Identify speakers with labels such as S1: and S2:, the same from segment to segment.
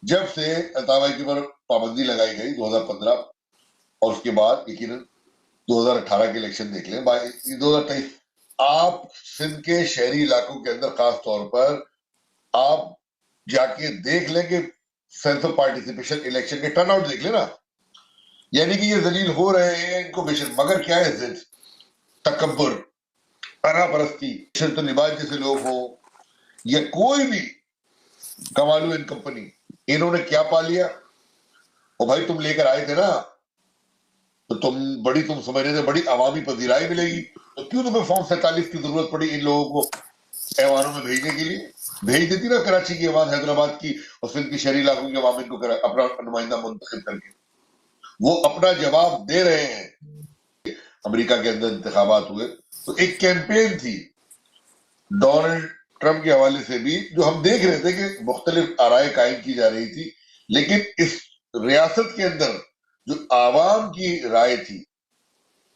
S1: جب سے الطاف کے اوپر پابندی لگائی گئی 2015 اور اس کے بعد یقیناً 2018 کے الیکشن دیکھ لیں 2023 آپ سندھ کے شہری علاقوں کے اندر خاص طور پر آپ جا کے دیکھ لیں کہ سینس آف پارٹیسپیشن الیکشن کے ٹرن آؤٹ دیکھ لیں نا، یعنی کہ یہ ذلیل ہو رہے ہیں ان کو بشر، مگر کیا ہے ضد، تکبر، انا پرستی، شرط لباس جیسے لوگ ہوں یا کوئی بھی کمالو ان کمپنی، انہوں نے کیا پا لیا؟ اور بھائی تم لے کر آئے تھے نا تو تم سمجھ رہے تھے بڑی عوامی پذیرائی ملے گی، تو کیوں تمہیں فارم 47 کی ضرورت پڑی ان لوگوں کو ایوانوں میں بھیجنے کے لیے؟ بھیج دیتی نا کراچی کی عوام، حیدرآباد کی اور سندھ کی شہری علاقوں کی عوام ان کو اپنا نمائندہ منتخب کر کے وہ اپنا جواب دے رہے ہیں۔ امریکہ کے اندر انتخابات ہوئے تو ایک کیمپین تھی ڈونلڈ ٹرمپ کے حوالے سے بھی، جو ہم دیکھ رہے تھے کہ مختلف آرائیں قائم کی جا رہی تھی، لیکن اس ریاست کے اندر جو عوام کی رائے تھی،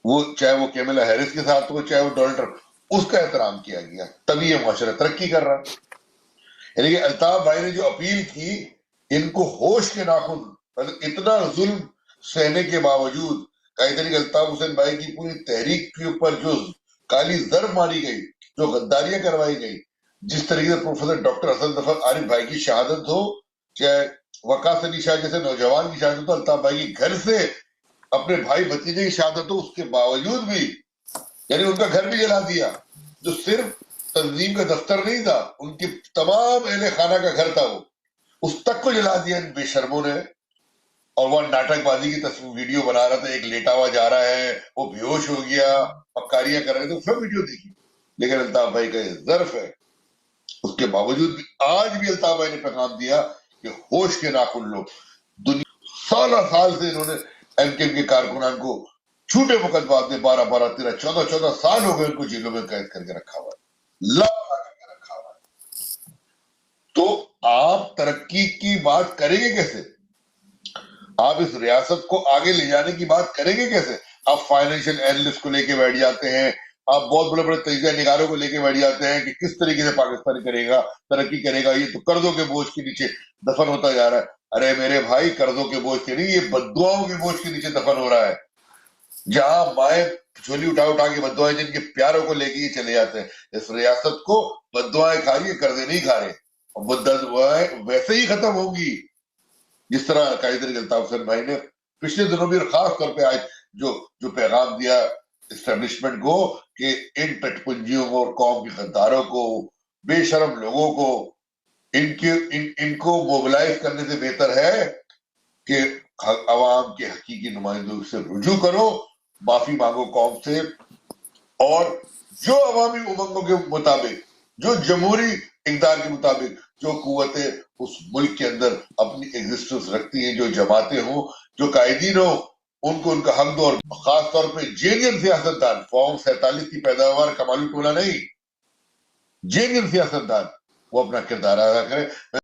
S1: وہ چاہے وہ کیملا ہیرس کے ساتھ ہو چاہے وہ ڈونلڈ ٹرمپ، اس کا احترام کیا گیا، تبھی یہ معاشرہ ترقی کر رہا ہے۔ یعنی کہ الطاف بھائی نے جو اپیل کی، ان کو ہوش کے ناخن، اتنا ظلم سہنے کے باوجود قائدری الطاف حسین بھائی کی پوری تحریک کے اوپر جو کالی ضرب ماری گئی، جو غداریاں کروائی گئی، جس طریقے سے پروفیسر ڈاکٹر حسن ظفر عارف بھائی کی شہادت ہو، چاہے وقاص علی شاہ جیسے نوجوان کی شہادت ہو، الطاف بھائی کی گھر سے اپنے بھائی بھتیجے کی شہادت ہو، اس کے باوجود بھی یعنی ان کا گھر بھی جلا دیا، جو صرف تنظیم کا دفتر نہیں تھا، ان کی تمام اہل خانہ کا گھر تھا، وہ اس تک کو جلا دیا ان بے شرموں نے۔ اور وہ ناٹک بازی کی تصویر ویڈیو بنا رہا تھا، ایک لیٹا ہوا جا رہا ہے، وہ بیہوش ہو گیا، مکاریاں کر رہے تھے، سب ویڈیو دیکھی، لیکن الطاف بھائی کا یہ ظرف ہے، اس کے باوجود بھی آج بھی الطاف بھائی نے پیغام دیا کہ ہوش کے ناخن لو۔ دنیا سالہ سال سے انہوں نے ایم کے کے کارکنان کو چھوٹے مقدمات میں 12 13 14 سال ہو گئے ان کو جیلوں میں قید کر کے رکھا ہوا ہے، لا کر کے رکھا ہوا ہے۔ تو آپ ترقی کی بات کریں گے کیسے؟ آپ اس ریاست کو آگے لے جانے کی بات کریں گے کیسے؟ آپ فائنینشیل اینالسٹ کو لے کے بیٹھ جاتے ہیں، آپ بہت بڑے بڑے تجزیہ نگاروں کو لے کے بیٹھ جاتے ہیں کہ کس طریقے سے پاکستان کرے گا، ترقی کرے گا، یہ تو قرضوں کے بوجھ کے نیچے دفن ہوتا جا رہا ہے۔ ارے میرے بھائی، قرضوں کے بوجھ کے نہیں، یہ بددعاؤں کے بوجھ کے نیچے دفن ہو رہا ہے۔ جہاں مائیں جھولی اٹھا اٹھا کے بددعائیں جن کے پیاروں کو لے کے یہ چلے جاتے ہیں، اس ریاست کو بددعائیں کھا رہی ہے، قرضے نہیں کھا رہے، اور بددعائیں ویسے ہی ختم ہوں گی جس طرح قائدر الطاف حسین بھائی نے پچھلے دنوں بھی، اور خاص طور پہ آج جو پیغام دیا اسٹیبلشمنٹ کو کہ ان پٹ پنجیوں کو اور قوم کے غداروں کو، بے شرم لوگوں کو، ان کو موبلائز کرنے سے بہتر ہے کہ عوام کے حقیقی نمائندوں سے رجوع کرو، معافی مانگو قوم سے، اور جو عوامی امنگوں کے مطابق، جو جمہوری اقدار کے مطابق جو قوتیں اس ملک کے اندر اپنی ایگزسٹنس رکھتی ہیں، جو جماعتیں ہوں، جو قائدین ہوں، ان کو ان کا حق دو۔ اور خاص طور پہ جینین سیاستدان، فارم 47 کی پیداوار کمالو ٹولہ نہیں، جینین سیاستدان وہ اپنا کردار ادا کرے۔